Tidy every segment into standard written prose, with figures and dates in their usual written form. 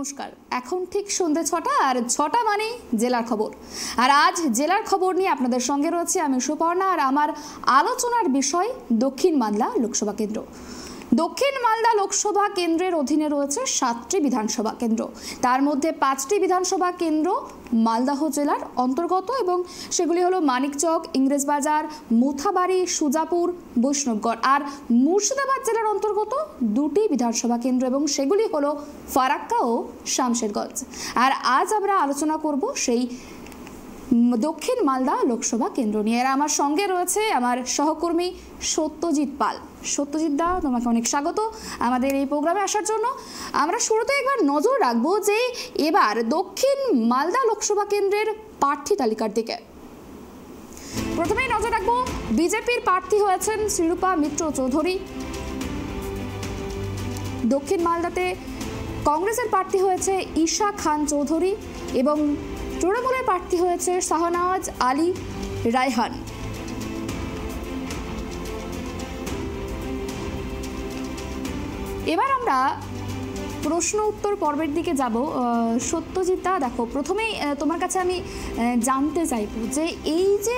নমস্কার। এখন ঠিক সন্ধ্যে ৬টা আর ৬টা মানে জেলার খবর। আর আজ জেলার খবর নিয়ে আপনাদের সঙ্গে রয়েছে আমি সুপর্ণা। আর আমার আলোচনার বিষয় দক্ষিণ মালদা লোকসভা কেন্দ্র। দক্ষিণ মালদা লোকসভা কেন্দ্রের অধীনে রয়েছে ৭টি বিধানসভা কেন্দ্র, তার মধ্যে ৫টি বিধানসভা কেন্দ্র মালদহ জেলার অন্তর্গত এবং সেগুলি হলো মানিকচক, ইংরেজবাজার, মুথাবাড়ি, সুজাপুর, বৈষ্ণবগড়। আর মুর্শিদাবাদ জেলার অন্তর্গত 2টি বিধানসভা কেন্দ্র এবং সেগুলি হলো ফারাক্কা ও শামশেরগঞ্জ। আর আজ আমরা আলোচনা করব সেই দক্ষিণ মালদা লোকসভা কেন্দ্র নিয়ে। আর আমার সঙ্গে রয়েছে আমার সহকর্মী সত্যজিৎ পাল। সত্যজিৎ দা, তোমাকে অনেক স্বাগত আমাদের এই প্রোগ্রামে আসার জন্য। আমরা শুরুতে একবার নজর রাখবো যে এবার দক্ষিণ মালদা লোকসভা কেন্দ্রের প্রার্থী তালিকার দিকে। প্রথমেই নজর রাখবো বিজেপির প্রার্থী হয়েছেন শ্রীরূপা মিত্র চৌধুরী। দক্ষিণ মালদাতে কংগ্রেসের প্রার্থী হয়েছে ঈশা খান চৌধুরী এবং তৃণমূলের প্রার্থী হয়েছে শাহনওয়াজ আলী রায়হান। এবার আমরা প্রশ্ন উত্তর পর্বের দিকে যাব। সত্যজিৎ, দেখো প্রথমেই তোমার কাছে আমি জানতে চাইব যে এই যে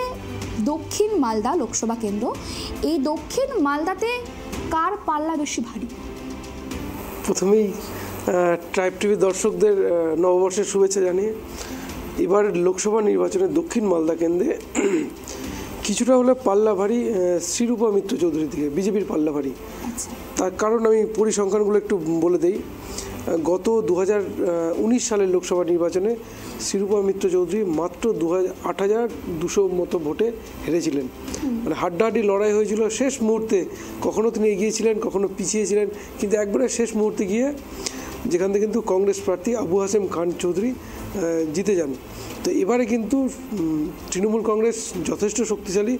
দক্ষিণ মালদা লোকসভা কেন্দ্র, এই দক্ষিণ মালদাতে কার পাল্লা বেশি ভারী? প্রথমেই ট্রাইব টিভি দর্শকদের নববর্ষের শুভেচ্ছা জানিয়ে এবার লোকসভা নির্বাচনে দক্ষিণ মালদা কেন্দ্রে কিছুটা হলে পাল্লা ভারী শ্রীরূপা মিত্র চৌধুরীর দিকে, বিজেপির পাল্লা ভারী। তার কারণ আমি পরিসংখ্যানগুলো একটু বলে দেই। গত 2019 সালের লোকসভা নির্বাচনে শ্রীরূপা মিত্র চৌধুরী মাত্র 8,200 মতো ভোটে হেরেছিলেন। মানে হাড্ডাহাড্ডি লড়াই হয়েছিল শেষ মুহূর্তে, কখনো তিনি এগিয়েছিলেন, কখনো পিছিয়েছিলেন, কিন্তু একবারে শেষ মুহূর্তে গিয়ে যেখান থেকে কিন্তু কংগ্রেস প্রার্থী আবু হাসেম খান চৌধুরী জিতে যান। তো এবারে কিন্তু তৃণমূল কংগ্রেস যথেষ্ট শক্তিশালী।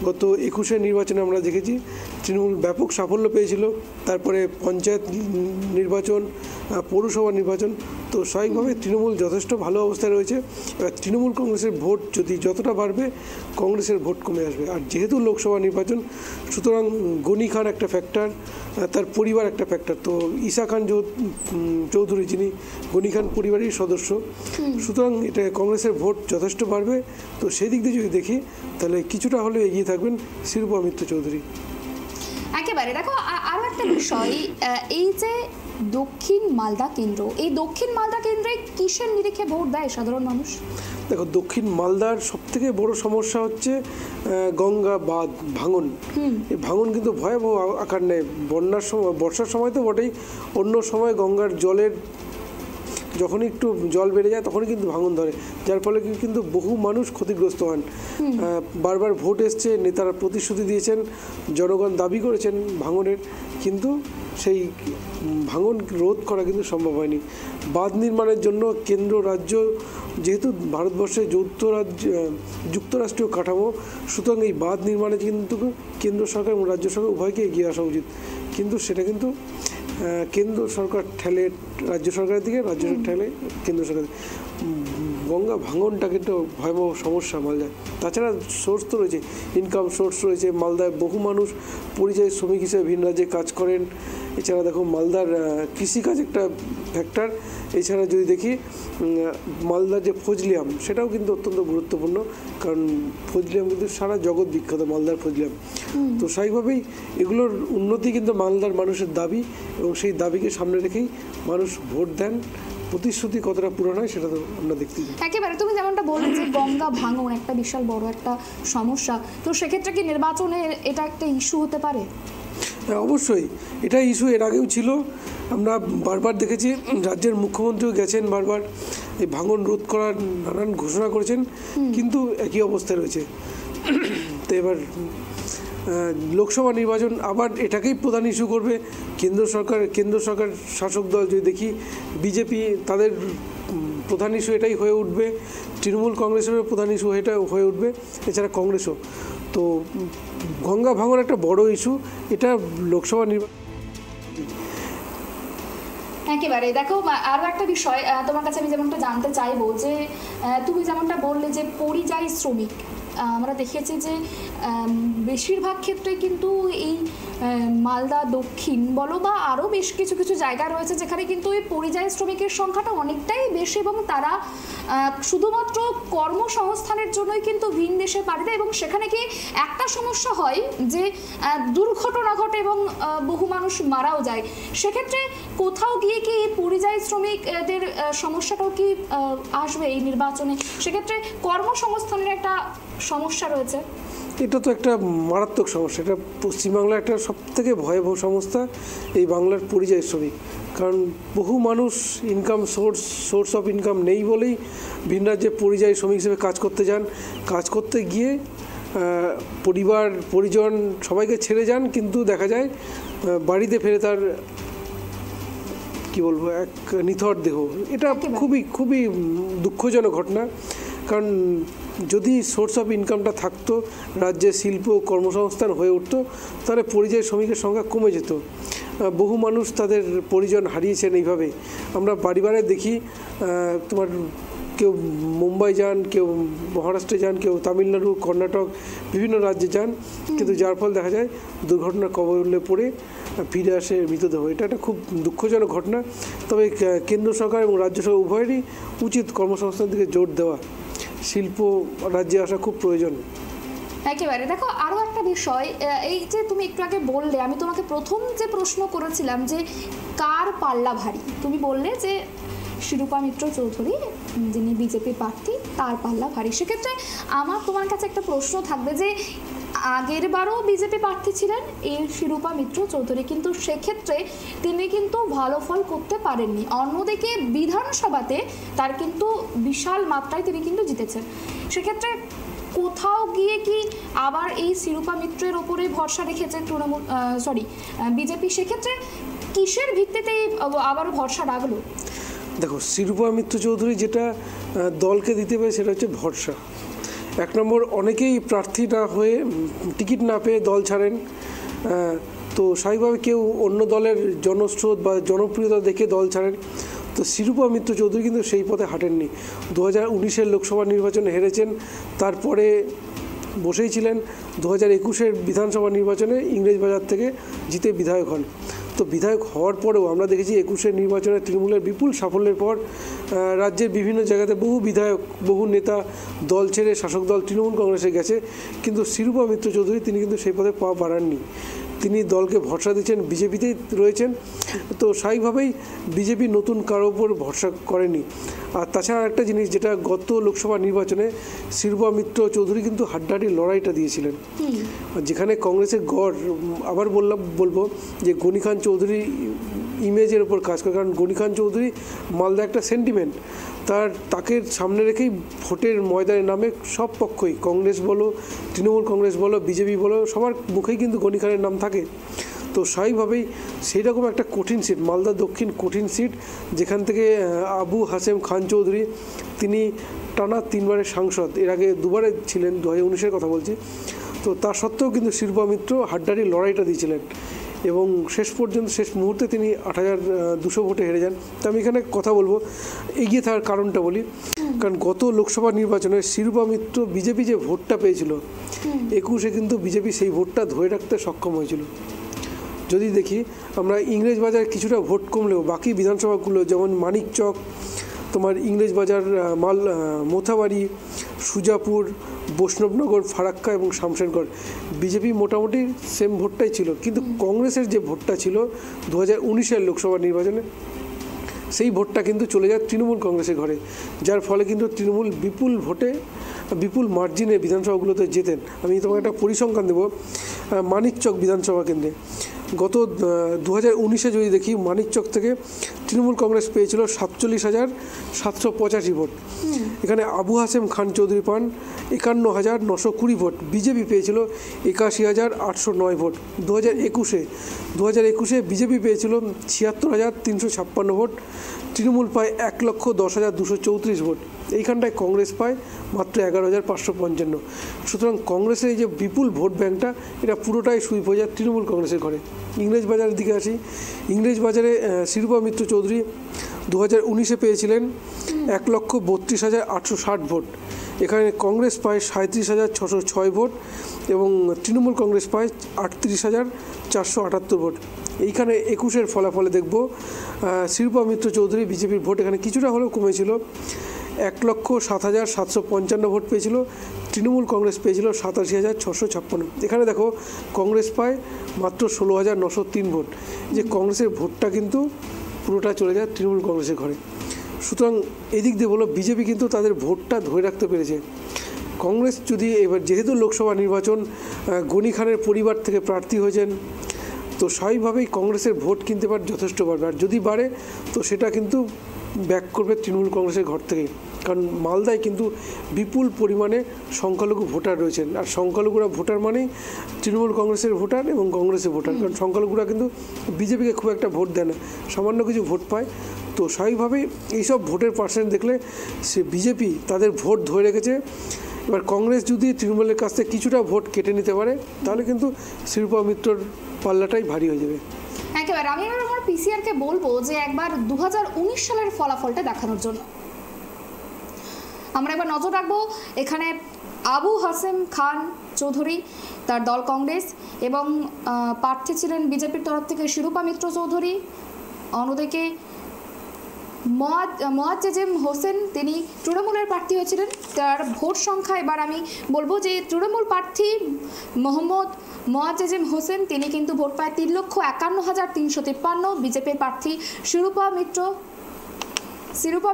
গত 21-এর নির্বাচনে আমরা দেখেছি তৃণমূল ব্যাপক সাফল্য পেয়েছিল। তারপরে পঞ্চায়েত নির্বাচন, পৌরসভা নির্বাচন, তো স্বাভাবিকভাবে তৃণমূল যথেষ্ট ভালো অবস্থায় রয়েছে। এবার তৃণমূল কংগ্রেসের ভোট যদি যতটা বাড়বে, কংগ্রেসের ভোট কমে আসবে। আর যেহেতু লোকসভা নির্বাচন, সুতরাং গনি খান একটা ফ্যাক্টর, তার পরিবার একটা ফ্যাক্টর। তো ঈশা খান চৌধুরী যিনি গনি খান পরিবারের সদস্য, সুতরাং এটা কংগ্রেসের ভোট যথেষ্ট বাড়বে। তো সেই দিক দিয়ে যদি দেখি তাহলে কিছুটা হলেও এগিয়ে থাকবেন শ্রীরূপা মিত্র চৌধুরী। একেবারে দেখো আরও একটা বিষয়, এই যে দক্ষিণ মালদা কেন্দ্র, এই দক্ষিণ মালদা কেন্দ্রে কিসের নিরিখে ভোট দেয় সাধারণ মানুষ? দেখো, দক্ষিণ মালদার সবথেকে বড় সমস্যা হচ্ছে গঙ্গা বাঁধ ভাঙন। এই ভাঙন কিন্তু ভয়াবহ আকার নেয় বন্যার সময়, বর্ষার সময় তো বটেই, অন্য সময় গঙ্গার জলের যখনই একটু জল বেড়ে যায় তখনই কিন্তু ভাঙন ধরে, যার ফলে কিন্তু বহু মানুষ ক্ষতিগ্রস্ত হন। বারবার ভোট এসছে, নেতারা প্রতিশ্রুতি দিয়েছেন, জনগণ দাবি করেছেন ভাঙনের, কিন্তু সেই ভাঙন রোধ করা কিন্তু সম্ভব হয়নি। বাঁধ নির্মাণের জন্য কেন্দ্র রাজ্য, যেহেতু ভারতবর্ষে যুক্তরাষ্ট্রীয় কাঠামো, সুতরাং এই বাঁধ নির্মাণে কিন্তু কেন্দ্র সরকার এবং রাজ্য সরকার উভয়কে এগিয়ে আসা উচিত। কিন্তু সেটা কিন্তু কেন্দ্র সরকার ঠেলে রাজ্য সরকারের দিকে, রাজ্য ঠেলে কেন্দ্র সরকার। গঙ্গা ভাঙনটা কিন্তু ভয়াবহ সমস্যা মালদায়। তাছাড়া সোর্স তো রয়েছে, ইনকাম সোর্স রয়েছে মালদায়, বহু মানুষ পরিযায়ী শ্রমিক হিসেবে ভিন রাজ্যে কাজ করেন। এছাড়া দেখো মালদার কৃষিকাজ একটা ফ্যাক্টর। এছাড়া যদি দেখি মালদার যে ফজলিয়াম, সেটাও কিন্তু অত্যন্ত গুরুত্বপূর্ণ, কারণ ফজলিয়াম কিন্তু সারা জগৎ বিখ্যাত, মালদার ফজলিয়াম। তো স্বাভাবিকভাবেই এগুলোর উন্নতি কিন্তু মালদার মানুষের দাবি, এবং সেই দাবিকে সামনে রেখেই মানুষ ভোট দেন। প্রতিশ্রুতি কতটা পূরণ হয় সেটা তো আমরা দেখতে পাই। একেবারে তুমি যেমনটা বললে যে গঙ্গা ভাঙন একটা বিশাল বড় একটা সমস্যা, তো সেক্ষেত্রে কি নির্বাচনে এটা একটা ইস্যু হতে পারে? হ্যাঁ, অবশ্যই এটা ইস্যু এর আগেও ছিল। আমরা বারবার দেখেছি, রাজ্যের মুখ্যমন্ত্রীও গেছেন বারবার, এই ভাঙন রোধ করার নানান ঘোষণা করেছেন, কিন্তু একই অবস্থায় রয়েছে। তো এবার লোকসভা নির্বাচন আবার এটাকেই প্রধান ইস্যু করবে কেন্দ্র সরকার শাসক দল। যদি দেখি বিজেপি, তাদের প্রধান ইস্যু এটাই হয়ে উঠবে। তৃণমূল কংগ্রেসের প্রধান ইস্যু এটা হয়ে উঠবে, এছাড়া কংগ্রেসও। তো গঙ্গা ভাঙন একটা বড় ইস্যু, এটা লোকসভা নির্বাচন। একেবারে দেখো আরও একটা বিষয় তোমার কাছে আমি যেমনটা জানতে চাইবো যে তুমি যেমনটা বললে যে পরিযায়ী শ্রমিক, আমরা দেখেছি যে বেশিরভাগ ক্ষেত্রে কিন্তু এই মালদা দক্ষিণ বলো বা আরও বেশ কিছু কিছু জায়গা রয়েছে যেখানে কিন্তু এই পরিযায়ী শ্রমিকের সংখ্যাটা অনেকটাই বেশি এবং তারা শুধুমাত্র কর্মসংস্থানের জন্যই কিন্তু ভিন দেশে পাড়ি দেয় এবং সেখানে কি একটা সমস্যা হয় যে দুর্ঘটনা ঘটে এবং বহু মানুষ মারাও যায়। সেক্ষেত্রে কোথাও গিয়ে কি পরিযায়ী শ্রমিকদের সমস্যাটাও কি আসবে এই নির্বাচনে? সেক্ষেত্রে কর্মসংস্থানের একটা সমস্যা রয়েছে। এটা তো একটা মারাত্মক সমস্যা, এটা পশ্চিমবাংলার একটা সবথেকে ভয়াবহ সমস্যা এই বাংলার পরিযায়ী শ্রমিক। কারণ বহু মানুষ ইনকাম সোর্স অফ ইনকাম নেই বলেই ভিন রাজ্যে পরিযায়ী শ্রমিক হিসেবে কাজ করতে যান। কাজ করতে গিয়ে পরিবার পরিজন সবাইকে ছেড়ে যান, কিন্তু দেখা যায় বাড়িতে ফেরে তার কি বলবো এক নিথর দেহ। এটা খুবই খুবই দুঃখজনক ঘটনা। কারণ যদি সোর্স অফ ইনকামটা থাকতো, রাজ্যে শিল্প কর্মসংস্থান হয়ে উঠতো, তাহলে পরিযায়ী শ্রমিকের সংখ্যা কমে যেত। বহু মানুষ তাদের পরিজন হারিয়েছেন এইভাবে। আমরা বাড়ি দেখি, তোমার কেউ মুম্বাই যান, কেউ মহারাষ্ট্রে যান, কেউ তামিলনাড়ু, কর্ণাটক, বিভিন্ন রাজ্যে যান, কিন্তু যার ফলে দেখা যায় দুর্ঘটনার কবলে পড়ে ফিরে আসে মৃতদেহ। এটা একটা খুব দুঃখজনক ঘটনা। তবে কেন্দ্র সরকার এবং রাজ্য সরকার উভয়েরই উচিত কর্মসংস্থানের দিকে জোর দেওয়া। শিল্প রাজ্যে আসা খুব প্রয়োজন। একেবারে। দেখো আরও একটা বিষয়, এই যে তুমি একটু আগে বললে, আমি তোমাকে প্রথম যে প্রশ্ন করেছিলাম যে কার পাল্লা ভারী, তুমি বললে যে শিরূপা মিত্র চৌধুরী যিনি বিজেপি প্রার্থী তার পাল্লা ভারী। সেক্ষেত্রে আমার তোমার কাছে একটা প্রশ্ন থাকবে যে আগের বারও বিজেপি প্রার্থী ছিলেন এই শিরূপা মিত্র চৌধুরী, কিন্তু সেক্ষেত্রে তিনি কিন্তু ভালো ফল করতে পারেননি। অন্যদিকে বিধানসভাতে তার কিন্তু বিশাল মাত্রায় তিনি কিন্তু জিতেছেন। সেক্ষেত্রে কোথাও গিয়ে কি আবার এই শিরূপা মিত্রের ওপরে ভরসা রেখেছে বিজেপি? সেক্ষেত্রে কিসের ভিত্তিতে আবারও ভরসা রাখলো? দেখো, শিরূপা মিত্র চৌধুরী যেটা দলকে দিতে পারে সেটা হচ্ছে ভরসা। এক নম্বর, অনেকেই প্রার্থী না হয়ে টিকিট না পেয়ে দল ছাড়েন, তো স্বাভাবিকভাবে কেউ অন্য দলের জনস্রোত বা জনপ্রিয়তা দেখে দল ছাড়েন। তো শিরূপা মিত্র চৌধুরী কিন্তু সেই পথে হাঁটেননি। 2019-এর লোকসভা নির্বাচনে হেরেছেন, তারপরে বসেই ছিলেন। 2021-এর বিধানসভা নির্বাচনে ইংরেজবাজার থেকে জিতে বিধায়ক হন। তো বিধায়ক হওয়ার পরেও আমরা দেখেছি 21-এর নির্বাচনে তৃণমূলের বিপুল সাফল্যের পর রাজ্যের বিভিন্ন জায়গাতে বহু বিধায়ক, বহু নেতা দল ছেড়ে শাসক দল তৃণমূল কংগ্রেসে গেছে, কিন্তু শিরূপা মিত্র চৌধুরী তিনি কিন্তু সেই পথে পা বাড়াননি। তিনি দলকে ভরসা দিচ্ছেন, বিজেপিতেই রয়েছেন। তো স্বাভাবিকভাবেই বিজেপি নতুন কারোর উপর ভরসা করেনি। আর তাছাড়া একটা জিনিস, যেটা গত লোকসভা নির্বাচনে শিরূপা মিত্র চৌধুরী কিন্তু হাড্ডাহাড্ডি লড়াইটা দিয়েছিলেন, যেখানে কংগ্রেসের গড় আবার বলবো যে গনি খান চৌধুরী ইমেজের ওপর কাজ করে। কারণ গনি খান চৌধুরী মালদা একটা সেন্টিমেন্ট, তাকে সামনে রেখেই ভোটের ময়দানে নামে সব পক্ষই, কংগ্রেস বলো, তৃণমূল কংগ্রেস বলো, বিজেপি বলো, সবার মুখেই কিন্তু গনি খানের নাম থাকে। তো স্বাভাবিকভাবেই সেই রকম একটা কঠিন সিট, মালদা দক্ষিণ কঠিন সিট, যেখান থেকে আবু হাসেম খান চৌধুরী তিনি টানা 3বারের সাংসদ, এর আগে 2বারে ছিলেন, 2019-এর কথা বলছি। তো তা সত্ত্বেও কিন্তু শিরূপা মিত্র হাড্ডাহাড্ডি লড়াইটা দিয়েছিলেন এবং শেষ পর্যন্ত শেষ মুহূর্তে তিনি 8200 ভোটে হেরে যান। তো আমি এখানে কথা বলবো, এগিয়ে থাকার কারণটা বলি। কারণ গত লোকসভা নির্বাচনে শিরূপা মিত্র বিজেপি যে ভোটটা পেয়েছিল 21-এ, কিন্তু বিজেপি সেই ভোটটা ধরে রাখতে সক্ষম হয়েছিল। যদি দেখি আমরা ইংরেজবাজার কিছুটা ভোট কমলেও বাকি বিধানসভাগুলো যেমন মানিকচক, তোমার ইংরেজবাজার, মোথাবাড়ি, সুজাপুর, বৈষ্ণবনগর, ফারাক্কা এবং শামশেরগড়, বিজেপি মোটামুটি সেম ভোটটাই ছিল। কিন্তু কংগ্রেসের যে ভোটটা ছিল 2019-এর লোকসভা নির্বাচনে, সেই ভোটটা কিন্তু চলে যায় তৃণমূল কংগ্রেসের ঘরে, যার ফলে কিন্তু তৃণমূল বিপুল ভোটে, বিপুল মার্জিনে বিধানসভাগুলোতে জেতেন। আমি তোমাকে একটা পরিসংখ্যান দেবো। মানিকচক বিধানসভা কেন্দ্রে গত 2019-এ যদি দেখি, মানিকচক থেকে তৃণমূল কংগ্রেস পেয়েছিল 47,785 ভোট। এখানে আবু হাসেম খান চৌধুরী পান 51,920 ভোট। বিজেপি পেয়েছিল 81,809 ভোট। 2021-এ বিজেপি পেয়েছিল 76,356 ভোট। তৃণমূল পায় 1,10,234 ভোট। এইখানটায় কংগ্রেস পায় মাত্র 11,555। সুতরাং কংগ্রেসের এই যে বিপুল ভোট ব্যাংকটা, এটা পুরোটাই সুইপ হয়ে যায় তৃণমূল কংগ্রেসের ঘরে। ইংরেজবাজারের দিকে আসি। ইংরেজবাজারে শিরূপা মিত্র চৌধুরী 2019-এ পেয়েছিলেন 1,32,860 ভোট। এখানে কংগ্রেস পায় 37,606 ভোট এবং তৃণমূল কংগ্রেস পায় 38,478 ভোট। এইখানে 21-এর ফলাফলে দেখব শিরূপা মিত্র চৌধুরী বিজেপির ভোট এখানে কিছুটা হলেও কমেছিল, 1,07,755 ভোট পেয়েছিল। তৃণমূল কংগ্রেস পেয়েছিল 87,656। এখানে দেখো কংগ্রেস পায় মাত্র 16,903 ভোট। যে কংগ্রেসের ভোটটা কিন্তু পুরোটা চলে যায় তৃণমূল কংগ্রেসের ঘরে। সুতরাং এদিক দিয়ে বলো বিজেপি কিন্তু তাদের ভোটটা ধরে রাখতে পেরেছে। কংগ্রেস যদি এবার যেহেতু লোকসভা নির্বাচন গনি খানের পরিবার থেকে প্রার্থী হয়েছেন, তো স্বাভাবিকভাবেই কংগ্রেসের ভোট কিনতে পারে যথেষ্ট বাড়বে, আর যদি বাড়ে তো সেটা কিন্তু ব্যাক করবে তৃণমূল কংগ্রেসের ঘর থেকে। কারণ মালদায় কিন্তু বিপুল পরিমাণে সংখ্যালঘু ভোটার রয়েছেন, আর সংখ্যালঘুরা ভোটার মানেই তৃণমূল কংগ্রেসের ভোটার এবং কংগ্রেসের ভোটার। কারণ সংখ্যালঘুরা কিন্তু বিজেপিকে খুব একটা ভোট দেয় না, সামান্য কিছু ভোট পায়। তো স্বাভাবিকভাবেই এইসব ভোটের পার্সেন্ট দেখলে সে বিজেপি তাদের ভোট ধরে রেখেছে। এবার কংগ্রেস যদি তৃণমূলের কাছ থেকে কিছুটা ভোট কেটে নিতে পারে তাহলে কিন্তু শিরূপা মিত্রর পাল্লাটাই ভারী হয়ে যাবে। একেবারে আমি এবার আমার পিসিআরকে বলবো যে একবার 2019 সালের ফলাফলটা দেখানোর জন্য আমরা এবার নজর রাখবো। এখানে আবু হাসেম খান চৌধুরী, তার দল কংগ্রেস, এবং প্রার্থী ছিলেন বিজেপির তরফ থেকে শিরূপা মিত্র চৌধুরী। অন্যদিকে মোয়াজ্জেম হোসেন, তিনি তৃণমূলের প্রার্থী হয়েছিলেন। তার ভোট সংখ্যা এবার আমি বলবো যে তৃণমূল প্রার্থী মোহাম্মদ মোয়াজ্জেম হোসেন, তিনি কিন্তু ভোট পায় 3,51,353। বিজেপির প্রার্থী শিরূপা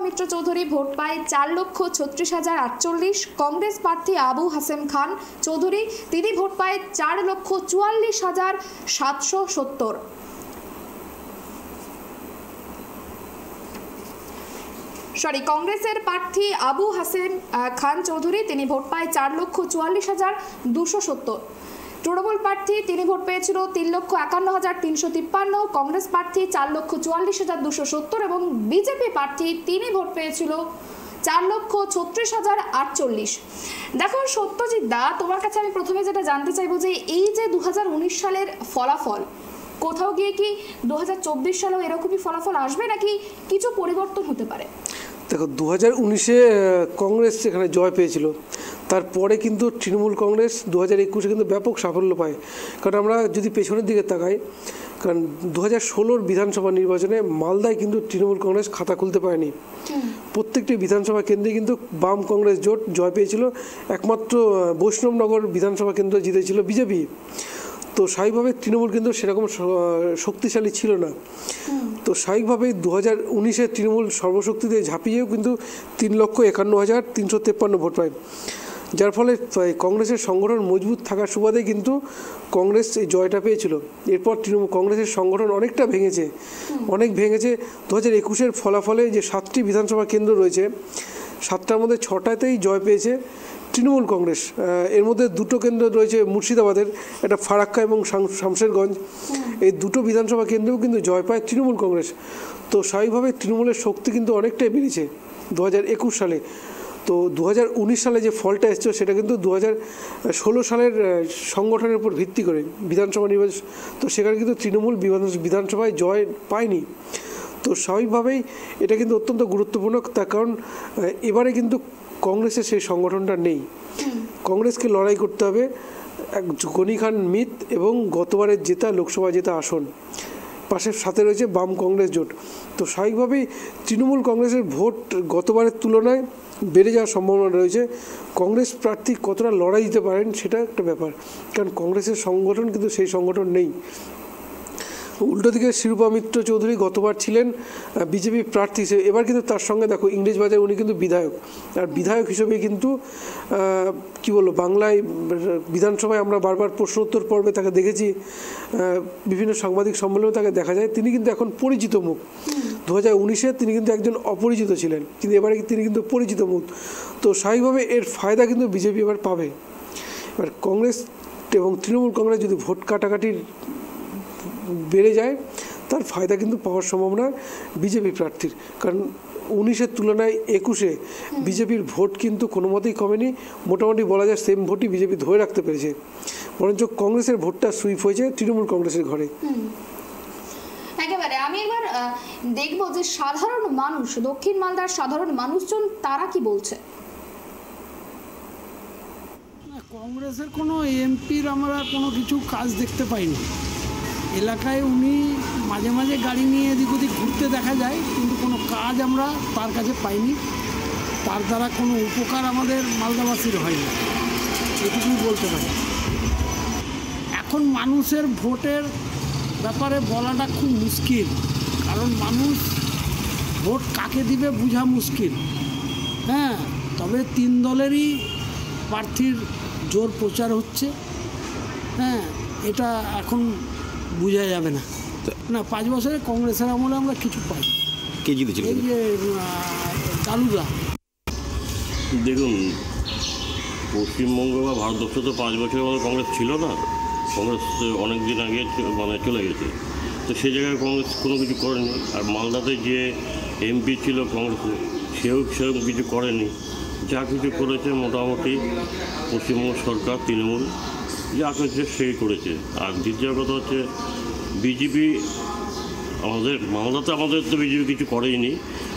মিত্র চৌধুরী ভোট পায় 4,36,048। কংগ্রেস প্রার্থী আবু হাসেম খান চৌধুরী, তিনি ভোট পায় 4,44,770। কংগ্রেসের প্রার্থী আবু হাসেম খান চৌধুরী, তিনি ভোট পায় 4,44,270। তৃণমূল প্রার্থী তিনি ভোট পেয়েছিল 3,51,353। কংগ্রেস প্রার্থী 4,44,270 এবং বিজেপি প্রার্থী তিনি ভোট পেয়েছিল 4,36,048। দেখো সত্যজিৎ দা, তোমার কাছে আমি প্রথমে যেটা জানতে চাইবো যে এই যে 2019 সালের ফলাফল, কোথাও গিয়ে কি 2024 সালেও এরকমই ফলাফল আসবে নাকি কিছু পরিবর্তন হতে পারে? দেখো 2019-এ কংগ্রেস এখানে জয় পেয়েছিল, তারপরে কিন্তু তৃণমূল কংগ্রেস 2021-এ কিন্তু ব্যাপক সাফল্য পায়। কারণ আমরা যদি পেছনের দিকে তাকাই, কারণ 2016-র বিধানসভা নির্বাচনে মালদায় কিন্তু তৃণমূল কংগ্রেস খাতা খুলতে পারেনি। প্রত্যেকটি বিধানসভা কেন্দ্রে কিন্তু বাম কংগ্রেস জোট জয় পেয়েছিল, একমাত্র বৈষ্ণবনগর বিধানসভা কেন্দ্র জিতেছিল বিজেপি। তো স্বাভাবিকভাবে তৃণমূল কিন্তু সেরকম শক্তিশালী ছিল না। তো স্বাভাবিকভাবেই 2019-এ তৃণমূল সর্বশক্তিতে ঝাঁপিয়েও কিন্তু 3,51,353 ভোট পায়, যার ফলে কংগ্রেসের সংগঠন মজবুত থাকার সুবাদে কিন্তু কংগ্রেস এই জয়টা পেয়েছিল। এরপর তৃণমূল কংগ্রেসের সংগঠন অনেকটা ভেঙেছে। 2021-এর ফলাফলে যে 7টি বিধানসভা কেন্দ্র রয়েছে, 7টার মধ্যে 6টাতেই জয় পেয়েছে তৃণমূল কংগ্রেস। এর মধ্যে 2টো কেন্দ্র রয়েছে মুর্শিদাবাদের, একটা ফারাক্কা এবং শামশেরগঞ্জ। এই 2টো বিধানসভা কেন্দ্রেও কিন্তু জয় পায় তৃণমূল কংগ্রেস। তো স্বাভাবিকভাবে তৃণমূলের শক্তি কিন্তু অনেকটাই বেড়েছে 2021 সালে। তো 2019 সালে যে ফলটা এসেছে সেটা কিন্তু 2016 সালের সংগঠনের উপর ভিত্তি করে বিধানসভা নির্বাচন, তো সেখানে কিন্তু তৃণমূল বিধানসভায় জয় পায়নি। তো স্বাভাবিকভাবেই এটা কিন্তু অত্যন্ত গুরুত্বপূর্ণ, তার কারণ এবারে কিন্তু কংগ্রেসের সেই সংগঠনটা নেই। কংগ্রেসকে লড়াই করতে হবে গনি খান মিত এবং গতবারের জেতা লোকসভা জেতা আসন, পাশের সাথে রয়েছে বাম কংগ্রেস জোট। তো স্বাভাবিকভাবেই তৃণমূল কংগ্রেসের ভোট গতবারের তুলনায় বেড়ে যাওয়ার সম্ভাবনা রয়েছে। কংগ্রেস প্রার্থী কতটা লড়াই দিতে পারেন সেটা একটা ব্যাপার, কারণ কংগ্রেসের সংগঠন কিন্তু সেই সংগঠন নেই। উল্টো দিকে শিরূপা মিত্র চৌধুরী গতবার ছিলেন বিজেপি প্রার্থী হিসেবে, এবার কিন্তু তার সঙ্গে দেখো ইংরেজবাজারে উনি কিন্তু বিধায়ক, আর বিধায়ক হিসেবে কিন্তু কি বলবো, বাংলায় বিধানসভায় আমরা বারবার প্রশ্ন উত্তর পর্বে তাকে দেখেছি, বিভিন্ন সাংবাদিক সম্মেলনে তাকে দেখা যায়। তিনি কিন্তু এখন পরিচিত মুখ। 2019-এ তিনি কিন্তু একজন অপরিচিত ছিলেন, কিন্তু এবারে তিনি কিন্তু পরিচিত মুখ। তো স্বাভাবিকভাবে এর ফায়দা কিন্তু বিজেপি এবার পাবে। এবার কংগ্রেস এবং তৃণমূল কংগ্রেস যদি ভোট কাটাকাটির বেড়ে যায়, তার ফায়দা কিন্তু পাওয়ার সম্ভাবনা বিজেপি প্রার্থীর। কারণ 19-এর তুলনায় 21-এ বিজেপির ভোট কিন্তু কোনো মতেই কমেনি, মোটামুটি বলা যায় সেম ভোটই বিজেপি ধরে রাখতে পেরেছে, বরঞ্চ কংগ্রেসের ভোটটা সুইপ হয়েছে তৃণমূল কংগ্রেসের ঘরে। একেবারে আমি এবার দেখবো যে সাধারণ মানুষ, দক্ষিণ মালদার সাধারণ মানুষজন তারা কি বলছে। কংগ্রেসের কোনো এমপির আমরা কোনো কিছু কাজ দেখতে পাইনি। এলাকায় উনি মাঝে মাঝে গাড়ি নিয়ে এদিক ওদিক ঘুরতে দেখা যায়, কিন্তু কোনো কাজ আমরা তার কাছে পাইনি। তার দ্বারা কোনো উপকার আমাদের মালদাবাসীর হয়নি, এটুকুই বলতে পারি। এখন মানুষের ভোটের ব্যাপারে বলাটা খুব মুশকিল, কারণ মানুষ ভোট কাকে দিবে বোঝা মুশকিল। হ্যাঁ, তবে 3 দলেরই প্রার্থীর জোর প্রচার হচ্ছে। হ্যাঁ, এটা এখন বোঝা যাবে না। 5 বছরে কংগ্রেসের আমলে আমরা কিছু পাই। কে জিতেছিল? এই যে দালুদা। দেখুন, পশ্চিমবঙ্গ বা ভারতবর্ষে তো 5 বছরের মতো কংগ্রেস ছিল না। কংগ্রেস অনেক দিন আগে চলে গেছে, তো সেই জায়গায় কংগ্রেস কোনো কিছু করেনি। আর মালদাতে যে এমপি ছিল কংগ্রেসের, সেরকম কিছু করেনি। যা কিছু করেছে মোটামুটি পশ্চিমবঙ্গ সরকার, তৃণমূল যা করেছে সেই করেছে। আর দ্বিতীয় কথা হচ্ছে বিজেপি আমাদের মালদাতে তো বিজেপি কিছু করেইনি,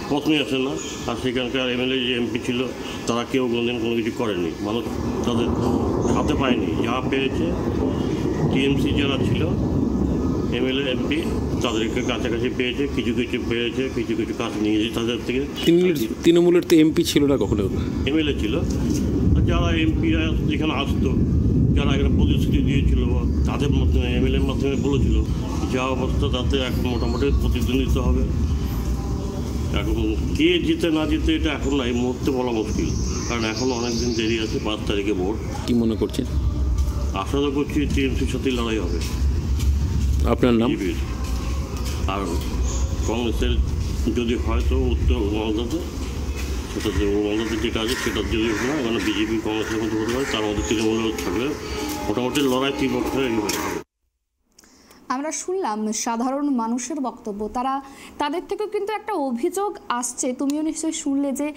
প্রথমে আসে না। আর সেখানকার এমএলএ যে এমপি ছিল তারা কেউ কোনোদিন কোনো কিছু করেনি, মানুষ তাদের হাতে পায়নি। যা পেয়েছে টিএমসি যারা ছিল এমএলএ এমপি তাদেরকে কাছাকাছি পেয়েছে, কিছু পেয়েছে, কিছু কাজ নিয়েছে তাদের থেকে। তৃণমূলের তো এমপি ছিল না কখনো, এমএলএ ছিল। আর যারা এমপিরা যেখানে আসতো, যারা এখানে প্রতিশ্রুতি দিয়েছিল তাদের মাধ্যমে এমএলএর মাধ্যমে বলেছিল যা অবস্থা, তাতে এখন মোটামুটি প্রতিদ্বন্দ্বিতা হবে। এখন কে জিতে না জিতে এটা এখন এই মুহূর্তে বলা মুশকিল, কারণ এখন অনেক দিন দেরি আছে। 5 তারিখে ভোট। কি মনে করছেন? আশা তো করছি টিএমসির সাথে লড়াই হবে। আপনার নাম? আর কংগ্রেসের যদি হয়তো উত্তর মালদাতে, সেটাতে মালদাতে যেটা আছে সেটা যদি হয়, মানে বিজেপি কংগ্রেসের মধ্যে হতে পারে, তার মধ্যে তৃণমূলের থাকলে মোটামুটি লড়াই 3 পক্ষে হবে। আমরা শুনলাম সাধারণ মানুষের বক্তব্য, তাদের থেকেও কিন্তু একটা অভিযোগ আসছে, তুমিও নিশ্চয়ই শুনলে, যে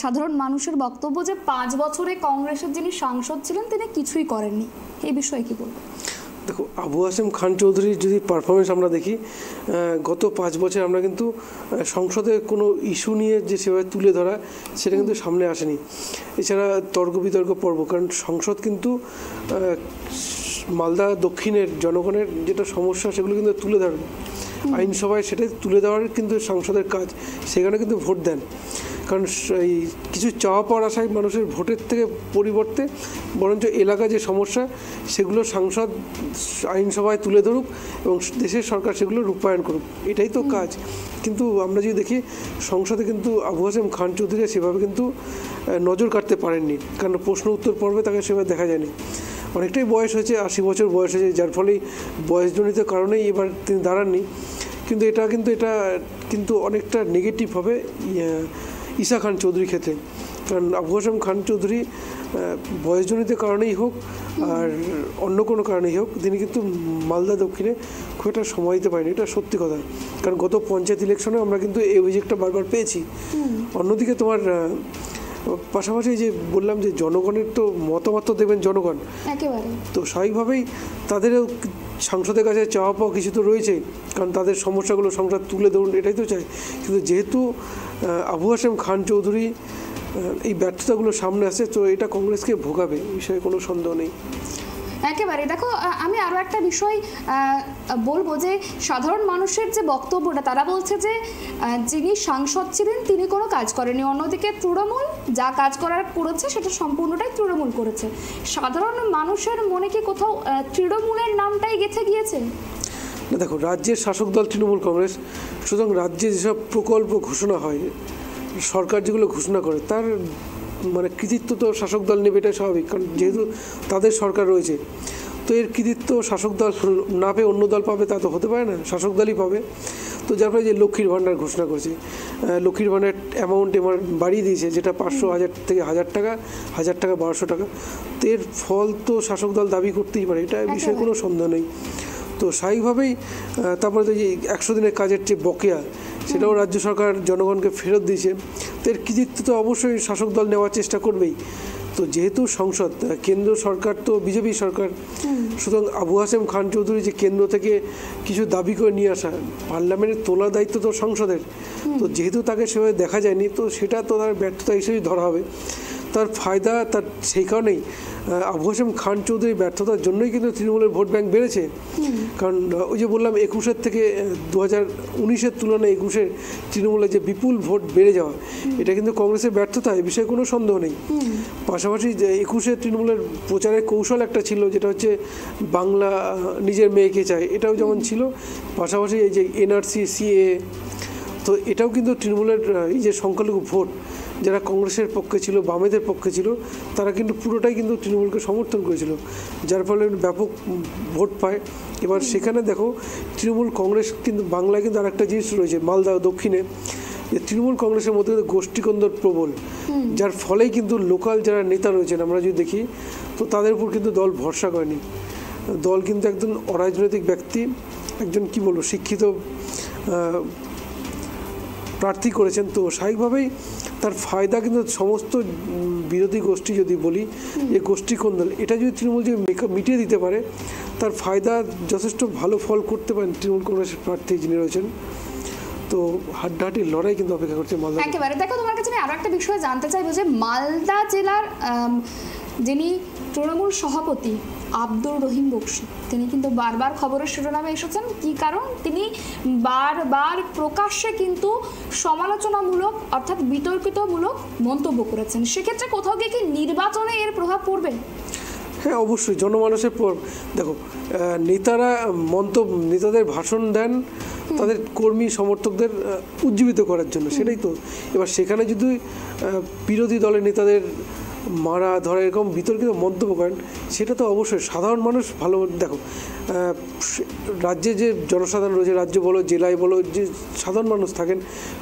সাধারণ মানুষের বক্তব্য যে 5 বছরে কংগ্রেসের যিনি সাংসদ ছিলেন তিনি কিছুই করেননি। এই বিষয়ে কি বলবো? দেখো, আবু হাসেম খান চৌধুরীর যদি পারফরমেন্স আমরা দেখি, গত 5 বছর আমরা কিন্তু সংসদে কোনো ইস্যু নিয়ে যে সেভাবে তুলে ধরা সেটা কিন্তু সামনে আসেনি। এছাড়া তর্ক বিতর্ক পর্ব, কারণ সংসদ কিন্তু মালদা দক্ষিণের জনগণের যেটা সমস্যা সেগুলো কিন্তু তুলে ধরেন আইনসভায়, সেটাই তুলে দেওয়ার কিন্তু সংসদের কাজ। সেখানে কিন্তু ভোট দেন, কারণ এই কিছু চাওয়া পাওয়ার আশায় মানুষের ভোটের থেকে পরিবর্তে বরঞ্চ এলাকা যে সমস্যা সেগুলো সাংসদ আইনসভায় তুলে ধরুক এবং দেশের সরকার সেগুলো রূপায়ণ করুক, এটাই তো কাজ। কিন্তু আমরা যদি দেখি সংসদে কিন্তু আবু হাসেম খান চৌধুরী সেভাবে কিন্তু নজর কাটতে পারেননি, কারণ প্রশ্ন উত্তর পর্বে তাকে সেভাবে দেখা যায়নি। অনেকটাই বয়স হয়েছে, 80 বছর বয়স হয়েছে, যার ফলেই বয়সজনিত কারণেই এবার তিনি দাঁড়াননি। কিন্তু এটা কিন্তু অনেকটা নেগেটিভ হবে ঈসা খান চৌধুরীর ক্ষেত্রে, কারণ আবু হাসেম খান চৌধুরী বয়সজনিত কারণেই হোক আর অন্য কোনো কারণেই হোক, তিনি কিন্তু মালদা দক্ষিণে খুব একটা সময় দিতে পারেনি, এটা সত্যি কথা। কারণ গত পঞ্চায়েত ইলেকশনে আমরা কিন্তু এই অভিযোগটা বারবার পেয়েছি। অন্যদিকে তোমার পাশাপাশি যে বললাম যে জনগণের তো মতামত দেবেন জনগণ, একেবারে তো স্বাভাবিকভাবেই তাদেরও সংসদের কাছে চাওয়া পাওয়া কিছু তো রয়েছে, কারণ তাদের সমস্যাগুলো সংসদ তুলে ধরুন, এটাই তো চাই। কিন্তু যেহেতু আবু হাসেম খান চৌধুরী এই ব্যর্থতাগুলো সামনে আসে, তো এটা কংগ্রেসকে ভোগাবে, বিষয়ে কোনো সন্দেহ নেই। একেবারে। দেখো, আমি আরও একটা বিষয় বলবো, যে সাধারণ মানুষের যে বক্তব্যটা, তারা বলছে যে যিনি সাংসদ ছিলেন তিনি কোনো কাজ করেনি, অন্যদিকে তৃণমূল যা কাজ করেছে সেটা সম্পূর্ণটাই তৃণমূল করেছে। সাধারণ মানুষের মনে কি কোথাও তৃণমূলের নামটাই গেঁথে গিয়েছে? না, দেখো, রাজ্যের শাসক দল তৃণমূল কংগ্রেস, সুতরাং রাজ্যে যেসব প্রকল্প ঘোষণা হয়, সরকার যেগুলো ঘোষণা করে, তার মানে কৃতিত্ব তো শাসক দল নেবে, এটাই স্বাভাবিক, কারণ যেহেতু তাদের সরকার রয়েছে। তো এর কৃতিত্ব শাসক দল না পেয়ে অন্য দল পাবে তা তো হতে পারে না, শাসক দলই পাবে। তো যার ফলে যে লক্ষ্মীর ভাণ্ডার ঘোষণা করেছে, লক্ষ্মীর ভাণ্ডার অ্যামাউন্ট এবার বাড়িয়ে দিয়েছে, যেটা 500 হাজার থেকে 1000 টাকা, 1000 টাকা 1200 টাকা। তো এর ফল তো শাসক দল দাবি করতেই পারে, এটা বিষয়ে কোনো সন্দেহ নেই। তো স্বাভাবিকভাবেই তারপরে তো যে 100 দিনের কাজের যে বকেয়া, সেটাও রাজ্য সরকার জনগণকে ফেরত দিয়েছে। তো এর কৃতিত্ব তো অবশ্যই শাসক দল নেওয়ার চেষ্টা করবেই। তো যেহেতু সংসদ, কেন্দ্র সরকার তো বিজেপি সরকার, সুতরাং আবু হাসেম খান চৌধুরী যে কেন্দ্র থেকে কিছু দাবি করে নিয়ে আসা, পার্লামেন্টে তোলার দায়িত্ব তো সংসদের। তো যেহেতু তাকে সেভাবে দেখা যায়নি, তো সেটা তো তার ব্যর্থতা হিসেবেই ধরা হবে। তার ফায়দা তার সেই কারণেই আবু হাসেম খান চৌধুরীর ব্যর্থতার জন্যই কিন্তু তৃণমূলের ভোট ব্যাংক বেড়েছে। কারণ ওই যে বললাম 21-এর থেকে 2019-এর তুলনায় 21-এর তৃণমূলের যে বিপুল ভোট বেড়ে যাওয়া, এটা কিন্তু কংগ্রেসের ব্যর্থতা, এ বিষয়ে কোনো সন্দেহ নেই। পাশাপাশি যে 21-এর তৃণমূলের প্রচারের কৌশল একটা ছিল, যেটা হচ্ছে বাংলা নিজের মেয়েকে চায়, এটাও যেমন ছিল। পাশাপাশি এই যে এনআরসি, সিএ, তো এটাও কিন্তু তৃণমূলের এই যে সংখ্যালঘু ভোট, যারা কংগ্রেসের পক্ষে ছিল, বামেদের পক্ষে ছিল, তারা কিন্তু পুরোটাই কিন্তু তৃণমূলকে সমর্থন করেছিল, যার ফলে ব্যাপক ভোট পায়। এবার সেখানে দেখো তৃণমূল কংগ্রেস কিন্তু বাংলায় কিন্তু আরেকটা জিনিস রয়েছে, মালদা দক্ষিণে, যে তৃণমূল কংগ্রেসের মধ্যে গোষ্ঠীকন্দর প্রবল, যার ফলেই কিন্তু লোকাল যারা নেতা রয়েছেন আমরা যদি দেখি, তো তাদের উপর কিন্তু দল ভরসা করেনি। দল কিন্তু একজন অরাজনৈতিক ব্যক্তি, একজন কি বলবো শিক্ষিত প্রার্থী করেছেন, তো স্বাভাবিকভাবেই তার ফায়দা কিন্তু সমস্ত বিরোধী গোষ্ঠী যদি বলি, এই গোষ্ঠী কোন্দল, এটা যদি তৃণমূল যদি মিটিয়ে দিতে পারে, তার ফায়দা যথেষ্ট ভালো ফল করতে পারেন তৃণমূল কংগ্রেসের প্রার্থী যিনি রয়েছেন। তো হাড্ডাহাড্ডির লড়াই কিন্তু অপেক্ষা করছে মালদা। একেবারে দেখো, তোমার কাছে আমি আরো একটা বিষয় জানতে চাইবো যে মালদা জেলার যিনি তৃণমূল সভাপতি আব্দুর রহিম বক্সী, তিনি কিন্তু বারবার খবরের শিরোনামে এসেছেন। কি কারণ? তিনি বারবার প্রকাশ্যে কিন্তু সমালোচনামূলক অর্থাৎ বিতর্কিতমূলক মন্তব্য করেছেন। সেক্ষেত্রে কোথাও গিয়ে কি নির্বাচনে এর প্রভাব পড়বে? হ্যাঁ, অবশ্যই। জনমানুষের পর দেখো, নেতাদের ভাষণ দেন তাদের কর্মী সমর্থকদের উজ্জীবিত করার জন্য, সেটাই তো। এবার সেখানে যদি বিরোধী দলের নেতাদের মারা ধরা এরকম বিতর্কিত মন্তব্য করেন, সেটা তো অবশ্যই সাধারণ মানুষ ভালো। দেখো, রাজ্যে যে জনসাধারণ রয়েছে, রাজ্য বলো জেলায় বলো, যে সাধারণ মানুষ থাকেন,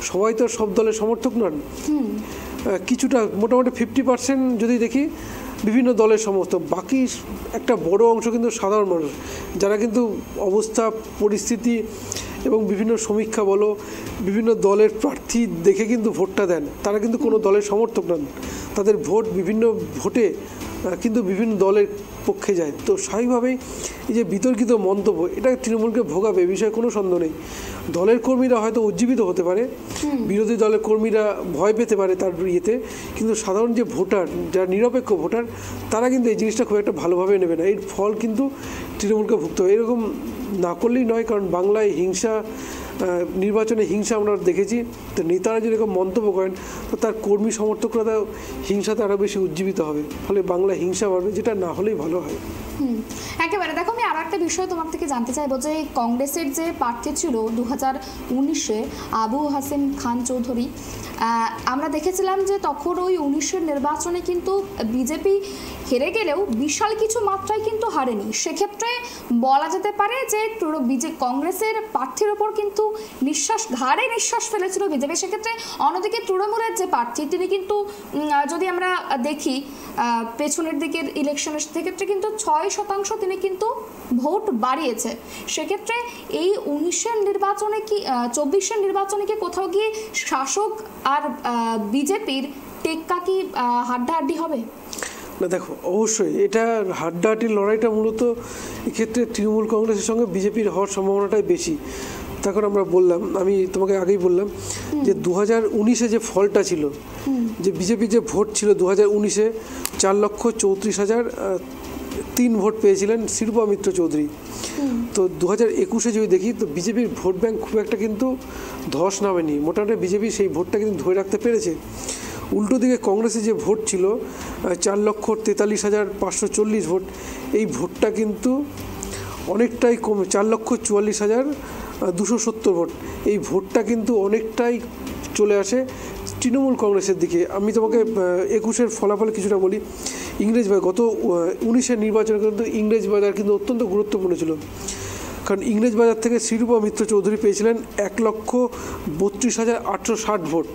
সবাই তো সব দলের সমর্থক নন। কিছুটা মোটামুটি 50% যদি দেখি বিভিন্ন দলের সমর্থক, বাকি একটা বড় অংশ কিন্তু সাধারণ মানুষ, যারা কিন্তু অবস্থা পরিস্থিতি এবং বিভিন্ন সমীক্ষা বলো, বিভিন্ন দলের প্রার্থী দেখে কিন্তু ভোটটা দেন। তারা কিন্তু কোনো দলের সমর্থক নন, তাদের ভোট বিভিন্ন ভোটে কিন্তু বিভিন্ন দলের পক্ষে যায়। তো স্বাভাবিকভাবেই এই যে বিতর্কিত মন্তব্য, এটা তৃণমূলকে ভোগাবে, এ বিষয়ে কোনো সন্দেহ নেই। দলের কর্মীরা হয়তো উজ্জীবিত হতে পারে, বিরোধী দলের কর্মীরা ভয় পেতে পারে তার ইয়েতে, কিন্তু সাধারণ যে ভোটার, যারা নিরপেক্ষ ভোটার, তারা কিন্তু এই জিনিসটা খুব একটা ভালোভাবে নেবে না। এর ফল কিন্তু তৃণমূলকে ভুগতে হবে। এরকম না করলেই নয়, কারণ বাংলায় নির্বাচনে হিংসা আমরা দেখেছি। তো নেতারা যেরকম মন্তব্য করেন, তো তার কর্মী সমর্থকরা হিংসাতে আরও বেশি উজ্জীবিত হবে, ফলে বাংলায় হিংসা বাড়বে, যেটা না হলেই ভালো হয়। একেবারে দেখো, আমি আরো একটা বিষয় তোমার থেকে জানতে চাইবো যে কংগ্রেসের যে প্রার্থী ছিল 2019-এ আবু হাসেম খান চৌধুরী, আমরা দেখেছিলাম যে তখন ওই 19-এর নির্বাচনে কিন্তু বিজেপি হেরে গেলেও বিশাল কিছু মাত্রায় কিন্তু হারেনি। সেক্ষেত্রে বলা যেতে পারে যে কংগ্রেসের প্রার্থীর ওপর কিন্তু ঘাড়ে নিঃশ্বাস ফেলেছিল বিজেপি। সেক্ষেত্রে অন্যদিকে তৃণমূলের যে প্রার্থী, তিনি কিন্তু যদি আমরা দেখি পেছনের দিকের ইলেকশনের সেক্ষেত্রে কিন্তু 6% তিনি কিন্তু ভোট বাড়িয়েছে। সেক্ষেত্রে এই 19-এর নির্বাচনে কি 24-এর নির্বাচনে কি কোথাও গিয়ে শাসক আর বিজেপির টেক্কা কি হাড্ডাহাড্ডি হবে? না, দেখো, অবশ্যই এটা হাড্ডাহাড্ডির লড়াইটা মূলত এক্ষেত্রে তৃণমূল কংগ্রেসের সঙ্গে বিজেপির হওয়ার সম্ভাবনাটাই বেশি। তখন আমি তোমাকে আগেই বললাম যে 2019-এ যে ফলটা ছিল, যে বিজেপির যে ভোট ছিল 2019-এ 4,34,003 ভোট পেয়েছিলেন শিরূপা মিত্র চৌধুরী। তো 2021-এ যদি দেখি, তো বিজেপির ভোট ব্যাংক খুব একটা কিন্তু ধস নামেনি, মোটামুটি বিজেপি সেই ভোটটা কিন্তু ধরে রাখতে পেরেছে। উল্টো দিকে কংগ্রেসের যে ভোট ছিল 4,43,540 ভোট, এই ভোটটা কিন্তু অনেকটাই কমে 4,44,270 ভোট, এই ভোটটা কিন্তু অনেকটাই চলে আসে তৃণমূল কংগ্রেসের দিকে। আমি তোমাকে 21-এর ফলাফল কিছুটা বলি। ইংরেজবাজার, গত 19-এর নির্বাচনে কিন্তু ইংরেজবাজার কিন্তু অত্যন্ত গুরুত্বপূর্ণ ছিল, কারণ ইংরেজবাজার থেকে শিরূপা মিত্র চৌধুরী পেয়েছিলেন 1,32,860 ভোট,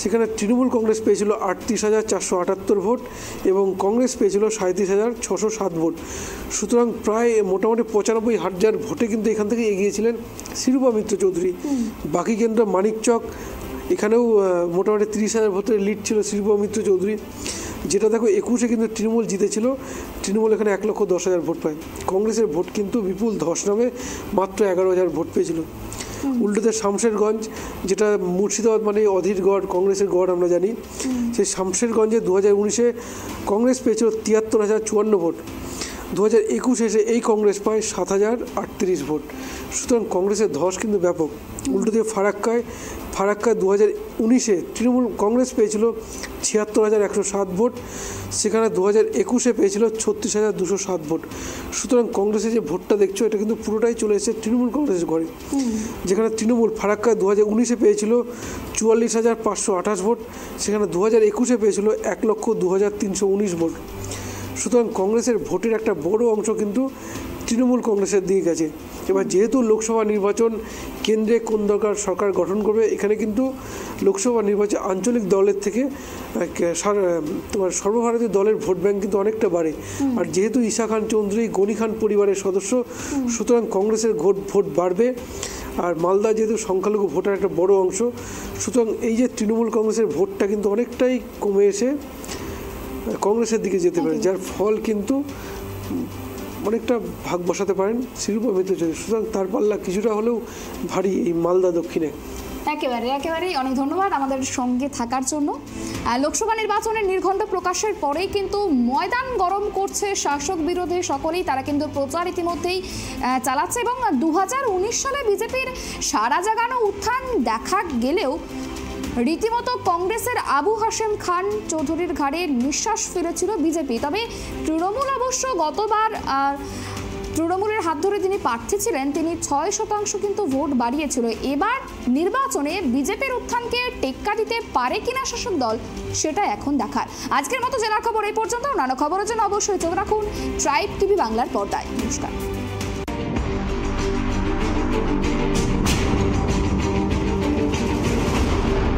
সেখানে তৃণমূল কংগ্রেস পেয়েছিল 38,478 ভোট এবং কংগ্রেস পেয়েছিল 37,607 ভোট। সুতরাং প্রায় মোটামুটি 95,000 ভোটে কিন্তু এখান থেকে এগিয়েছিলেন শিরূপা মিত্র চৌধুরী। বাকি কেন্দ্র মানিকচক, এখানেও মোটামুটি 30,000 ভোটের লিড ছিল শিরূপা মিত্র চৌধুরী, যেটা দেখো 21-এ কিন্তু তৃণমূল জিতেছিল। তৃণমূল এখানে 1,10,000 ভোট পায়। কংগ্রেসের ভোট কিন্তু বিপুল ধস নামে মাত্র 11,000 ভোট পেয়েছিল। উল্টোতে শামশেরগঞ্জ, যেটা মুর্শিদাবাদ মানে অধীর গড়, কংগ্রেসের গড় আমরা জানি, সেই শামশেরগঞ্জে 2019-এ কংগ্রেস পেয়েছিল 73,054 ভোট। 2021 এসে এই কংগ্রেস পায় 7,038 ভোট। সুতরাং কংগ্রেসের ধস কিন্তু ব্যাপক। উল্টো দিয়ে ফারাক্কায় 2019-এ তৃণমূল কংগ্রেস পেয়েছিল 76,107 ভোট, সেখানে 2021-এ পেয়েছিল 36,207 ভোট। সুতরাং কংগ্রেসের যে ভোটটা দেখছো এটা কিন্তু পুরোটাই চলে এসেছে তৃণমূল কংগ্রেসের ঘরে, যেখানে তৃণমূল ফারাক্কায় 2019-এ পেয়েছিল 44,528 ভোট, সেখানে 2021-এ পেয়েছিল 1,02,319 ভোট। সুতরাং কংগ্রেসের ভোটের একটা বড় অংশ কিন্তু তৃণমূল কংগ্রেসের দিকে গেছে। এবার যেহেতু লোকসভা নির্বাচন, কেন্দ্রে কোন দরকার সরকার গঠন করবে, এখানে কিন্তু লোকসভা নির্বাচন আঞ্চলিক দলের থেকে তোমার সর্বভারতীয় দলের ভোট ব্যাংক কিন্তু অনেকটা বাড়ে। আর যেহেতু ঈশা খান চৌধুরী গনি খান পরিবারের সদস্য, সুতরাং কংগ্রেসের ভোট বাড়বে। আর মালদা যেহেতু সংখ্যালঘু ভোটার একটা বড় অংশ, সুতরাং এই যে তৃণমূল কংগ্রেসের ভোটটা কিন্তু অনেকটাই কমে এসে কংগ্রেসের দিকে যেতে পারে, যার ফল কিন্তু অনেকটা ভাগ বসাতে পারেন শিরূপা মিত্র চৌধুরী। সুতরাং তার পাল্লা কিছুটা হলেও ভারী এই মালদা দক্ষিণে। একেবারেই অনেক ধন্যবাদ আমাদের সঙ্গে থাকার জন্য। লোকসভা নির্বাচনের নির্ঘণ্ট প্রকাশের পরেই কিন্তু ময়দান গরম করছে শাসক বিরোধী সকলেই, তারা কিন্তু প্রচার ইতিমধ্যেই চালাচ্ছে এবং 2019 সালে বিজেপির সারা জাগানো উত্থান দেখা গেলেও রীতিমতো কংগ্রেসের আবু হাশেম খান চৌধুরীর ঘাড়ে নিঃশ্বাস ফেলেছিল বিজেপি। তবে তৃণমূল অবশ্য গতবার তৃণমূলের হাত ধরে তিনি প্রার্থী ছিলেন, তিনি 6% কিন্তু ভোট বাড়িয়েছিল। এবার নির্বাচনে বিজেপির উত্থানকে টেক্কা দিতে পারে কিনা শাসক দল, সেটা এখন দেখার। আজকের মতো জেলার খবর এই পর্যন্ত। অন্যান্য খবরের জন্য অবশ্যই চোখ রাখুন ট্রাইব টিভি বাংলার পর্দায়। নমস্কার।